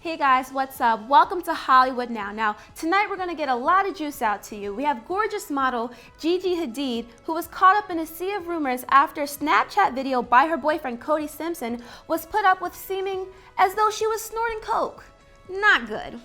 Hey guys, what's up? Welcome to Hollywood Now. Now, tonight we're going to get a lot of juice out to you. We have gorgeous model Gigi Hadid, who was caught up in a sea of rumors after a Snapchat video by her boyfriend Cody Simpson was put up with seeming as though she was snorting coke. Not good.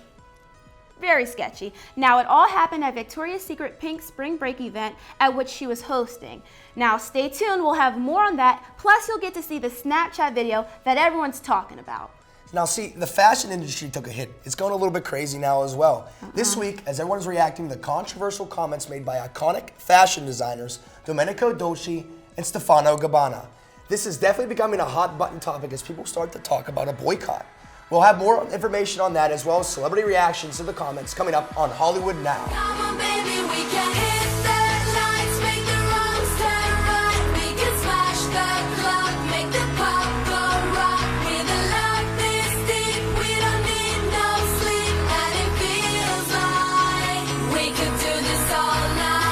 Very sketchy. Now, it all happened at Victoria's Secret Pink Spring Break event at which she was hosting. Now, stay tuned. We'll have more on that. Plus, you'll get to see the Snapchat video that everyone's talking about. Now see, the fashion industry took a hit. It's going a little bit crazy now as well. This week, as everyone's reacting to the controversial comments made by iconic fashion designers Domenico Dolce and Stefano Gabbana. This is definitely becoming a hot button topic as people start to talk about a boycott. We'll have more information on that as well as celebrity reactions to the comments coming up on Hollywood Now. Come on, baby, we can hit the lights, make the wrongs turn right. We can smash the clock, make the pop go rock. With a love this deep, we don't need no sleep, and it feels like we could do this all night.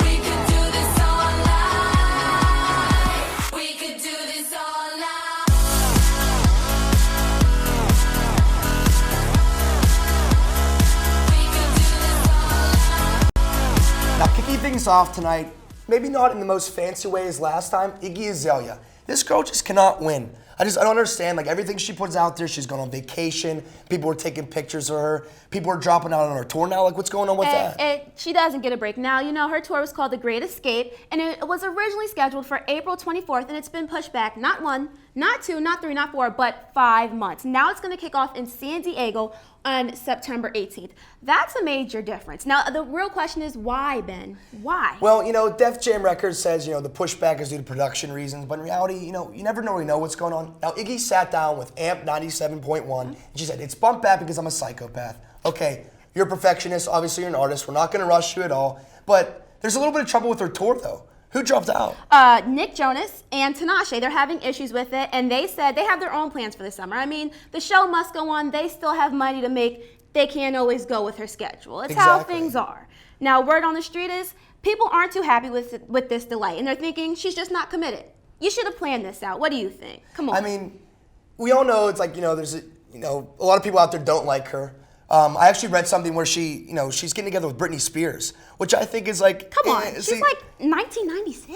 We could do this all night. We could do this all night. Now, kicking things off tonight, maybe not in the most fancy way as last time, Iggy Azalea. This girl just cannot win. I don't understand, like everything she puts out there, she's going on vacation, people are taking pictures of her, people are dropping out on her tour now, like what's going on with that? She doesn't get a break. Now, you know, her tour was called The Great Escape, and it was originally scheduled for April 24th, and it's been pushed back not 1, not 2, not 3, not 4, but 5 months. Now it's going to kick off in San Diego on September 18th. That's a major difference. Now, the real question is why, Ben? Why? Well, you know, Def Jam Records says, you know, the pushback is due to production reasons, but in reality, you know, you never really know what's going on. Now, Iggy sat down with AMP 97.1, and she said, it's bumped back because I'm a psychopath. Okay, you're a perfectionist, obviously you're an artist, we're not gonna rush you at all, but there's a little bit of trouble with her tour, though. Who dropped out? Nick Jonas and Tinashe. They're having issues with it, and they said they have their own plans for the summer. I mean, the show must go on. They still have money to make. They can't always go with her schedule. It's how things are. Now, word on the street is people aren't too happy with this delay, and they're thinking she's just not committed. You should have planned this out. What do you think? Come on. I mean, we all know it's like, you know, there's a lot of people out there don't like her. I actually read something where she's getting together with Britney Spears, which I think is like, come on, she's like 1996.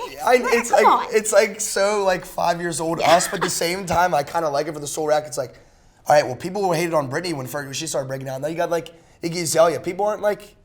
It's like so like 5 years old to us, but at the same time, I kind of like it for the soul rack. It's like, all right, well, people were hated on Britney when she started breaking down. Now you got like Iggy Azalea. People aren't like,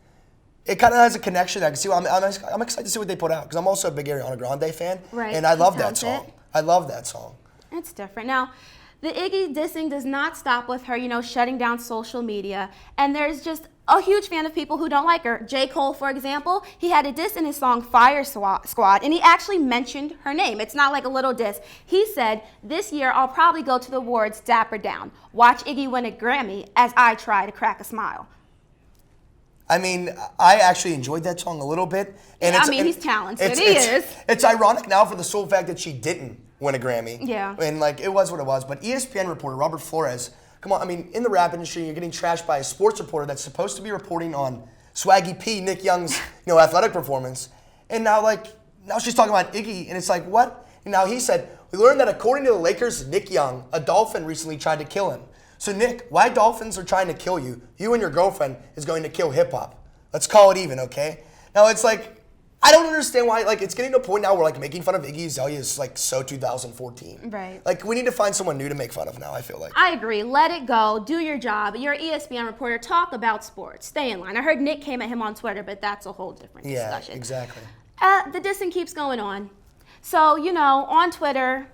it kind of has a connection. I can see. I'm excited to see what they put out because I'm also a big Ariana Grande fan, right? And I love that song. I love that song. It's different now. The Iggy dissing does not stop with her, you know, shutting down social media. And there's just a huge fan of people who don't like her. J. Cole, for example, he had a diss in his song Fire Squad, and he actually mentioned her name. It's not like a little diss. He said, this year I'll probably go to the awards dapper down. Watch Iggy win a Grammy as I try to crack a smile. I mean, I actually enjoyed that song a little bit. And yeah, he's talented. He is. It's ironic now for the sole fact that she didn't win a Grammy. Yeah. And like, it was what it was. But ESPN reporter Robert Flores, come on, I mean, in the rap industry, you're getting trashed by a sports reporter that's supposed to be reporting on Swaggy P, Nick Young's, athletic performance. And now she's talking about Iggy, and it's like, what? And now he said, we learned that according to the Lakers' Nick Young, a dolphin recently tried to kill him. So Nick, why dolphins are trying to kill you, you and your girlfriend is going to kill hip hop. Let's call it even, okay? Now it's like, I don't understand why, like, it's getting to a point now where, like, making fun of Iggy Azalea is, like, so 2014. Right. Like, we need to find someone new to make fun of now, I feel like. I agree. Let it go. Do your job. You're an ESPN reporter. Talk about sports. Stay in line. I heard Nick came at him on Twitter, but that's a whole different discussion. Yeah, exactly. The dissing keeps going on. So, on Twitter,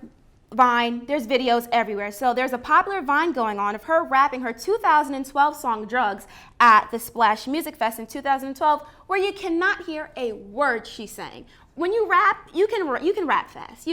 Vine, there's videos everywhere. So there's a popular Vine going on of her rapping her 2012 song Drugs at the Splash Music Fest in 2012, where you cannot hear a word she's saying. When you rap, you can rap fast,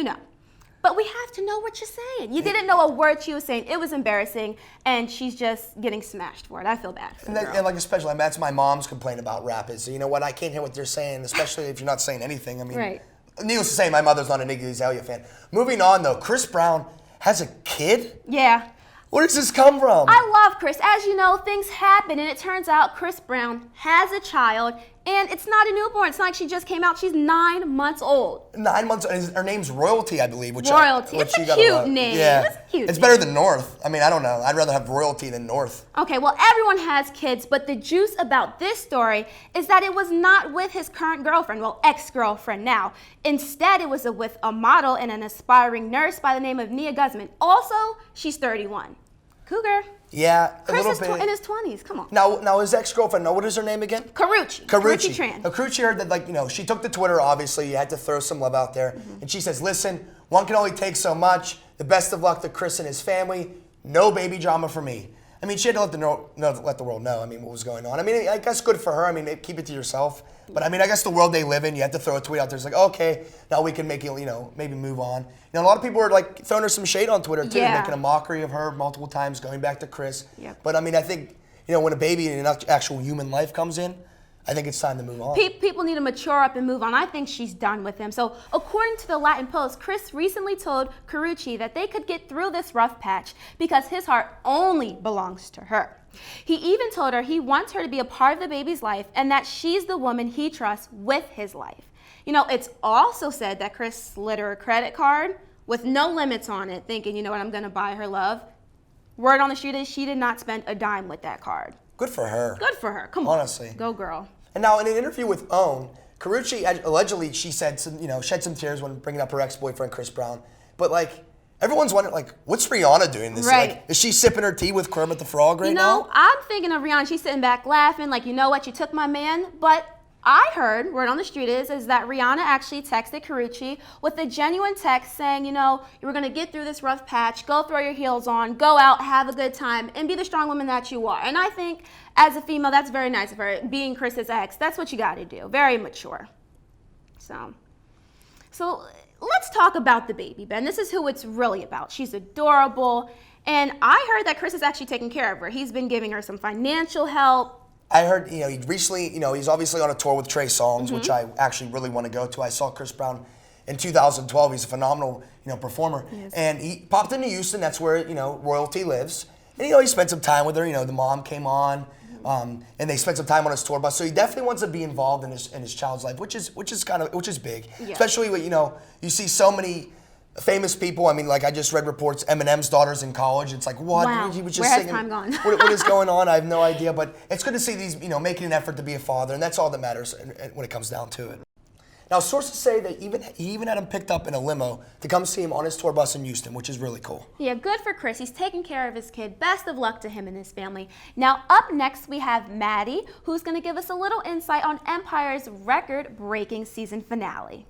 But we have to know what you're saying. You didn't know a word she was saying. It was embarrassing, and she's just getting smashed for it. I feel bad for her. And like especially, that's my mom's complaint about rap is, you know what, I can't hear what they're saying, especially if you're not saying anything. I mean, right. Needless to say, my mother's not an Iggy Azalea fan. Moving on, though, Chris Brown has a kid? Yeah. Where does this come from? I love Chris. As you know, things happen, and it turns out Chris Brown has a child, And it's not a newborn. It's not like she just came out. She's 9 months old. 9 months. Her name's Royalty, I believe. Royalty. It's a cute name. Yeah. It's a cute It's name. better than North. I mean, I don't know. I'd rather have Royalty than North. Okay, well, everyone has kids, but the juice about this story is that it was not with his current girlfriend, well, ex-girlfriend now. Instead, it was with a model and an aspiring nurse by the name of Nia Guzman. Also, she's 31. Cougar. Yeah, a Chris little is bit. in his 20s. Come on. Now his ex-girlfriend, what is her name again? Karuchi. Karuchi Tran. Now, Karuchi heard that, like, you know, she took to Twitter, obviously. You had to throw some love out there. And she says, listen, one can only take so much. The best of luck to Chris and his family. No baby drama for me. I mean, she had to let the world know, I mean, what was going on. I mean, I guess good for her. I mean, keep it to yourself. But, I mean, I guess the world they live in, you have to throw a tweet out there. It's like, okay, now we can make it, you know, maybe move on. You know, a lot of people were, like, throwing her some shade on Twitter, too, Yeah. making a mockery of her multiple times, going back to Chris. Yep. But, I mean, I think, you know, when a baby and an actual human life comes in, I think it's time to move on. People need to mature up and move on. I think she's done with him. So according to the Latin Post, Chris recently told Karuchi that they could get through this rough patch because his heart only belongs to her. He even told her he wants her to be a part of the baby's life and that she's the woman he trusts with his life. You know, it's also said that Chris slid her a credit card with no limits on it, thinking, you know what, I'm going to buy her love. Word on the street is she did not spend a dime with that card. Good for her. Good for her. Come on. Honestly. Go girl. And now in an interview with OWN, Karuchi allegedly she said some, you know, shed some tears when bringing up her ex-boyfriend Chris Brown. But like everyone's wondering, like, what's Rihanna doing this? Right. Like, is she sipping her tea with Kermit the Frog right now? You know, I'm thinking of Rihanna. She's sitting back laughing, like, you know what, you took my man. But I heard, word on the street is that Rihanna actually texted Karuchi with a genuine text saying, you know, you were going to get through this rough patch, go throw your heels on, go out, have a good time, and be the strong woman that you are. And I think as a female, that's very nice of her, being Chris's ex. That's what you got to do. Very mature. So let's talk about the baby, Ben. This is who it's really about. She's adorable. And I heard that Chris is actually taking care of her. He's been giving her some financial help. I heard, you know, he recently, you know, he's obviously on a tour with Trey Songz, which I actually really want to go to. I saw Chris Brown in 2012. He's a phenomenal, you know, performer. Yes. And he popped into Houston. That's where, you know, Royalty lives. And, you know, he spent some time with her. You know, the mom came on, and they spent some time on his tour bus. So he definitely wants to be involved in his child's life, which is big. Yeah. Especially with, you know, you see so many famous people. I mean, like I just read reports, Eminem's daughter's in college. It's like, what? Wow. He was just Where has singing. time gone? what is going on? I have no idea. But it's good to see these, you know, making an effort to be a father, and that's all that matters when it comes down to it. Now, sources say that he even had him picked up in a limo to come see him on his tour bus in Houston, which is really cool. Yeah, good for Chris. He's taking care of his kid. Best of luck to him and his family. Now, up next, we have Maddie, who's going to give us a little insight on Empire's record-breaking season finale.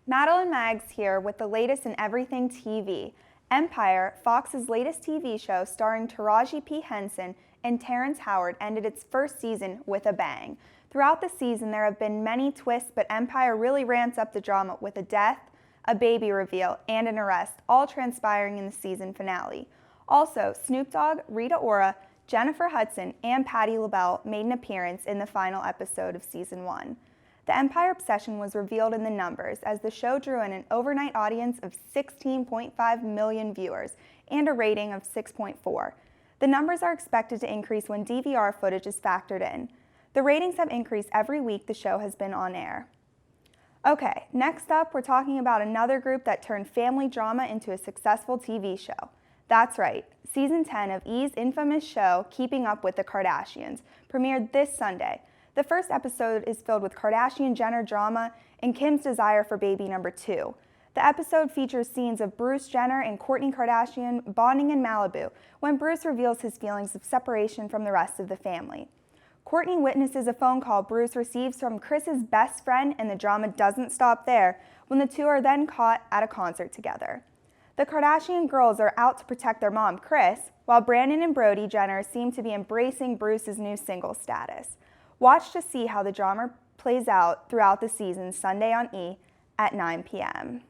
Madeline Maggs here with the latest in everything TV. Empire, Fox's latest TV show starring Taraji P. Henson and Terrence Howard, ended its first season with a bang. Throughout the season, there have been many twists, but Empire really ramps up the drama with a death, a baby reveal, and an arrest, all transpiring in the season finale. Also, Snoop Dogg, Rita Ora, Jennifer Hudson, and Patti LaBelle made an appearance in the final episode of Season 1. The Empire obsession was revealed in the numbers as the show drew in an overnight audience of 16.5 million viewers and a rating of 6.4. The numbers are expected to increase when DVR footage is factored in. The ratings have increased every week the show has been on air. Okay, next up we're talking about another group that turned family drama into a successful TV show. That's right, Season 10 of E's infamous show, Keeping Up with the Kardashians, premiered this Sunday. The first episode is filled with Kardashian-Jenner drama and Kim's desire for baby number 2. The episode features scenes of Bruce Jenner and Kourtney Kardashian bonding in Malibu when Bruce reveals his feelings of separation from the rest of the family. Kourtney witnesses a phone call Bruce receives from Kris's best friend, and the drama doesn't stop there when the two are then caught at a concert together. The Kardashian girls are out to protect their mom, Kris, while Brandon and Brody Jenner seem to be embracing Bruce's new single status. Watch to see how the drama plays out throughout the season Sunday on E at 9 p.m.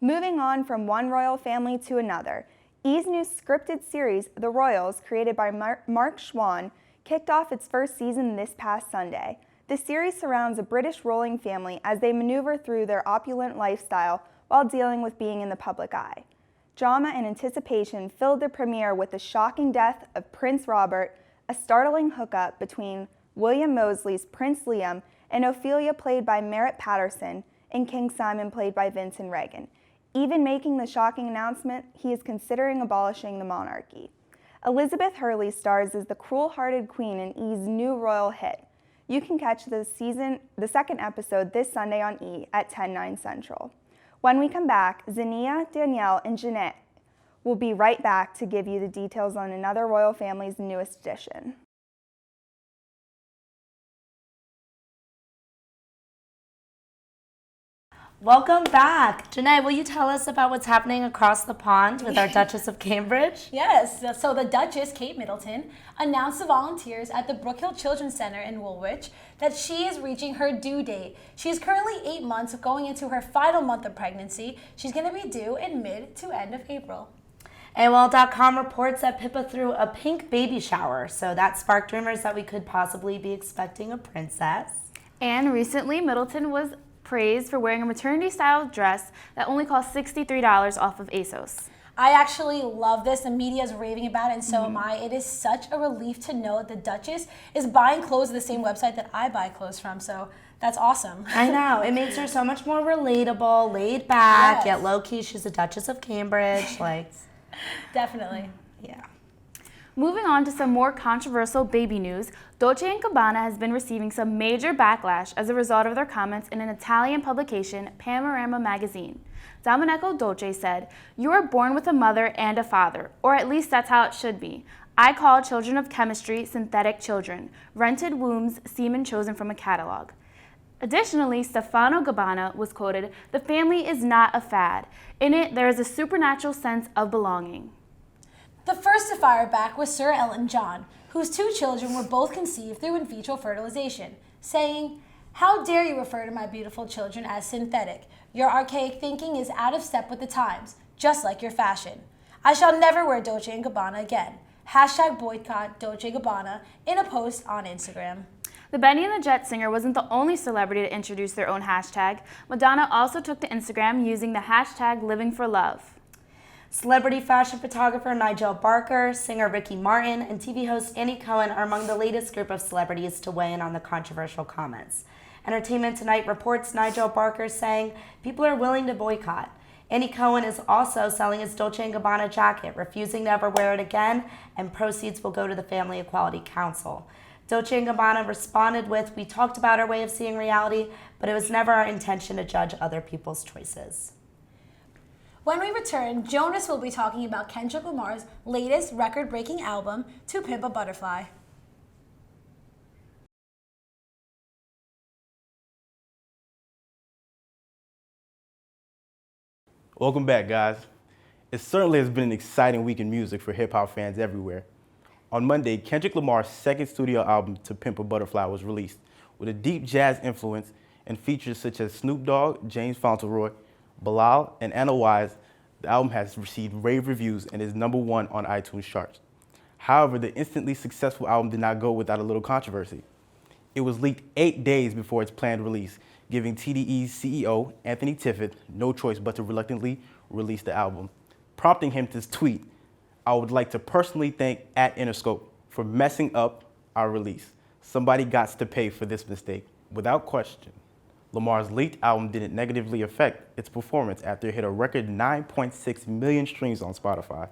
Moving on from one royal family to another, E's new scripted series, The Royals, created by Mark Schwann, kicked off its first season this past Sunday. The series surrounds a British royal family as they maneuver through their opulent lifestyle while dealing with being in the public eye. Drama and anticipation filled the premiere with the shocking death of Prince Robert, a startling hookup between William Mosley's Prince Liam and Ophelia, played by Merritt Patterson, and King Simon, played by Vincent Regan, even making the shocking announcement he is considering abolishing the monarchy. Elizabeth Hurley stars as the cruel-hearted queen in E's new royal hit. You can catch the second episode this Sunday on E at 10/9 Central. When we come back, Zania, Danielle, and Jeanette will be right back to give you the details on another royal family's newest addition. Welcome back. Janae, will you tell us about what's happening across the pond with our Duchess of Cambridge? Yes, so the Duchess, Kate Middleton, announced to volunteers at the Brook Hill Children's Center in Woolwich that she is reaching her due date. She is currently 8 months going into her final month of pregnancy. She's going to be due in mid to end of April. AOL.com reports that Pippa threw a pink baby shower, so that sparked rumors that we could possibly be expecting a princess. And recently, Middleton was praised for wearing a maternity-style dress that only cost $63 off of ASOS. I actually love this. The media is raving about it, and so am I. It is such a relief to know the Duchess is buying clothes at the same website that I buy clothes from, so that's awesome. I know. It makes her so much more relatable, laid back, Yes. yet low-key. She's a Duchess of Cambridge. Definitely. Yeah. Moving on to some more controversial baby news, Dolce & Gabbana has been receiving some major backlash as a result of their comments in an Italian publication, Panorama magazine. Domenico Dolce said, "You are born with a mother and a father, or at least that's how it should be. I call children of chemistry synthetic children, rented wombs, semen chosen from a catalog." Additionally, Stefano Gabbana was quoted, "The family is not a fad. In it, there is a supernatural sense of belonging." The first to fire back was Sir Elton John, whose 2 children were both conceived through in vitro fertilization, saying, "How dare you refer to my beautiful children as synthetic? Your archaic thinking is out of step with the times, just like your fashion. I shall never wear Dolce & Gabbana again. Hashtag boycott Dolce & Gabbana," in a post on Instagram. The Benny and the Jet singer wasn't the only celebrity to introduce their own hashtag. Madonna also took to Instagram using the hashtag Living for Love. Celebrity fashion photographer Nigel Barker, singer Ricky Martin, and TV host Andy Cohen are among the latest group of celebrities to weigh in on the controversial comments. Entertainment Tonight reports Nigel Barker saying people are willing to boycott. Andy Cohen is also selling his Dolce & Gabbana jacket, refusing to ever wear it again, and proceeds will go to the Family Equality Council. Dolce & Gabbana responded with, "We talked about our way of seeing reality, but it was never our intention to judge other people's choices." When we return, Jonas will be talking about Kendrick Lamar's latest record-breaking album, To Pimp a Butterfly. Welcome back, guys. It certainly has been an exciting week in music for hip-hop fans everywhere. On Monday, Kendrick Lamar's second studio album, To Pimp a Butterfly, was released, with a deep jazz influence and features such as Snoop Dogg, James Fauntleroy, Bilal, and Anna Wise. The album has received rave reviews and is #1 on iTunes charts. However, the instantly successful album did not go without a little controversy. It was leaked 8 days before its planned release, giving TDE's CEO, Anthony Tiffett, no choice but to reluctantly release the album, prompting him to tweet, "I would like to personally thank @Interscope for messing up our release. Somebody gots to pay for this mistake." Without question, Lamar's leaked album didn't negatively affect its performance after it hit a record 9.6 million streams on Spotify.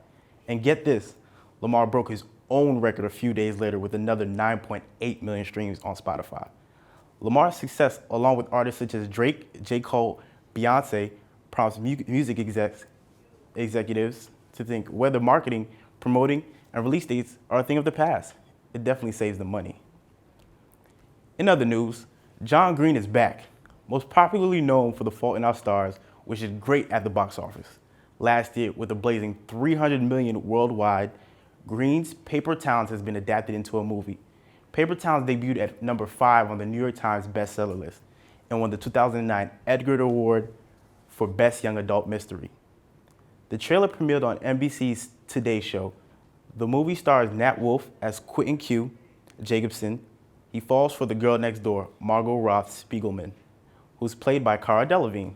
And get this, Lamar broke his own record a few days later with another 9.8 million streams on Spotify. Lamar's success, along with artists such as Drake, J. Cole, Beyonce, prompts music executives to think whether marketing, promoting, and release dates are a thing of the past. It definitely saves them money. In other news, John Green is back, most popularly known for The Fault in Our Stars, which did great at the box office. Last year, with a blazing $300 million worldwide, Green's Paper Towns has been adapted into a movie. Paper Towns debuted at #5 on the New York Times bestseller list and won the 2009 Edgar Award for Best Young Adult Mystery. The trailer premiered on NBC's Today Show. The movie stars Nat Wolff as Quentin Q. Jacobson. He falls for the girl next door, Margot Roth Spiegelman, who's played by Cara Delevingne.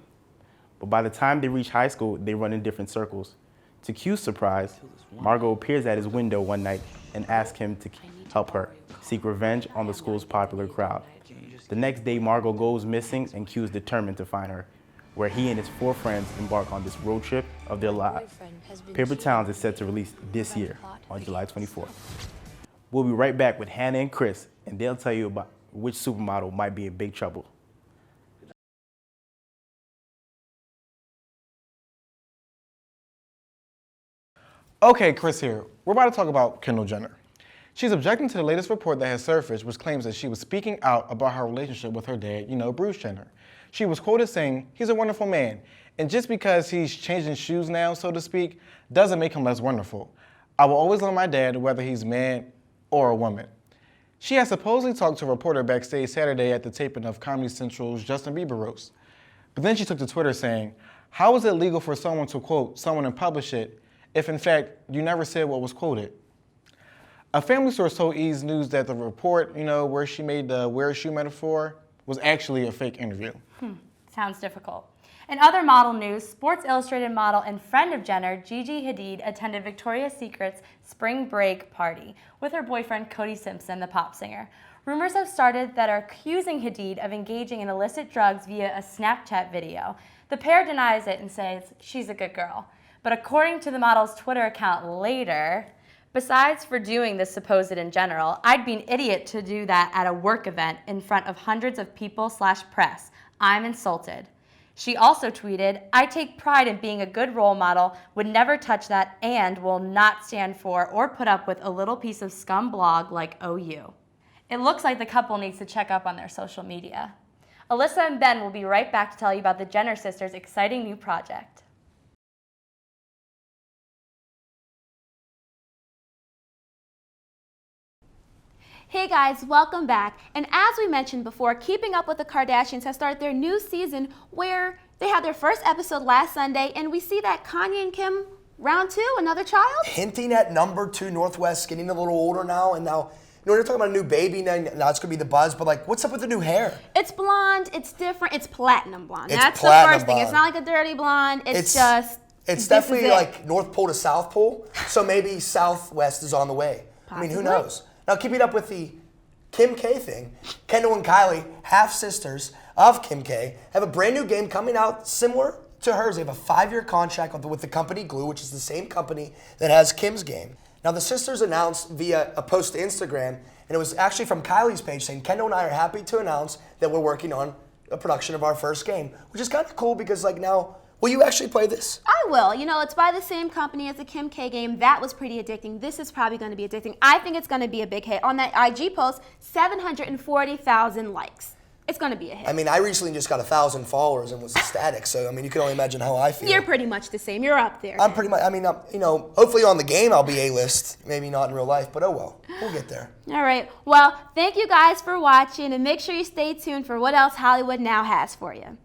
But by the time they reach high school, they run in different circles. To Q's surprise, Margot appears at his window one night and asks him to help her seek revenge on the school's popular crowd. The next day, Margot goes missing and Q is determined to find her, where he and his 4 friends embark on this road trip of their lives. Paper Towns is set to release this year on July 24th. We'll be right back with Hannah and Chris, and they'll tell you about which supermodel might be in big trouble. Okay, Chris here. We're about to talk about Kendall Jenner. She's objecting to the latest report that has surfaced, which claims that she was speaking out about her relationship with her dad, Bruce Jenner. She was quoted saying, "He's a wonderful man, and just because he's changing shoes now, so to speak, doesn't make him less wonderful. I will always love my dad, whether he's a man or a woman." She has supposedly talked to a reporter backstage Saturday at the taping of Comedy Central's Justin Bieber roast. But then she took to Twitter saying, "How is it legal for someone to quote someone and publish it if in fact you never said what was quoted?" A family source told E! News that the report, where she made the wear a shoe metaphor, was actually a fake interview. Sounds difficult. In other model news, Sports Illustrated model and friend of Jenner, Gigi Hadid, attended Victoria's Secret's spring break party with her boyfriend Cody Simpson, the pop singer. Rumors have started that are accusing Hadid of engaging in illicit drugs via a Snapchat video. The pair denies it and says she's a good girl. But according to the model's Twitter account later, besides for doing this supposed in general, I'd be an idiot to do that at a work event in front of hundreds of people/press. I'm insulted. She also tweeted, "I take pride in being a good role model, would never touch that, and will not stand for or put up with a little piece of scum blog like OU." It looks like the couple needs to check up on their social media. Alyssa and Ben will be right back to tell you about the Jenner sisters' exciting new project. Hey guys, welcome back. And as we mentioned before, Keeping Up with the Kardashians has started their new season where they had their first episode last Sunday, and we see that Kanye and Kim, round 2, another child? Hinting at number 2 Northwest, getting a little older now, and now, you're talking about a new baby, now it's gonna be the buzz, but like, what's up with the new hair? It's blonde, it's different, it's platinum blonde. It's That's platinum the first thing. blonde. It's not like a dirty blonde, it's It's definitely like North Pole to South Pole, so maybe Southwest is on the way. I mean, who Possibly. knows? Now, keeping up with the Kim K thing, Kendall and Kylie, half sisters of Kim K, have a brand new game coming out similar to hers. They have a 5-year contract with the company Glue, which is the same company that has Kim's game. Now, the sisters announced via a post to Instagram, and it was actually from Kylie's page saying, "Kendall and I are happy to announce that we're working on a production of our first game," which is kind of cool because like now, will you actually play this? I will. It's by the same company as the Kim K game. That was pretty addicting. This is probably going to be addicting. I think it's going to be a big hit. On that IG post, 740,000 likes. It's going to be a hit. I mean, I recently just got 1,000 followers and was ecstatic, so I mean, you can only imagine how I feel. You're pretty much the same. You're up there. I'm pretty much, hopefully on the game I'll be A-list, maybe not in real life, but oh well, we'll get there. All right. Well, thank you guys for watching, and make sure you stay tuned for what else Hollywood Now has for you.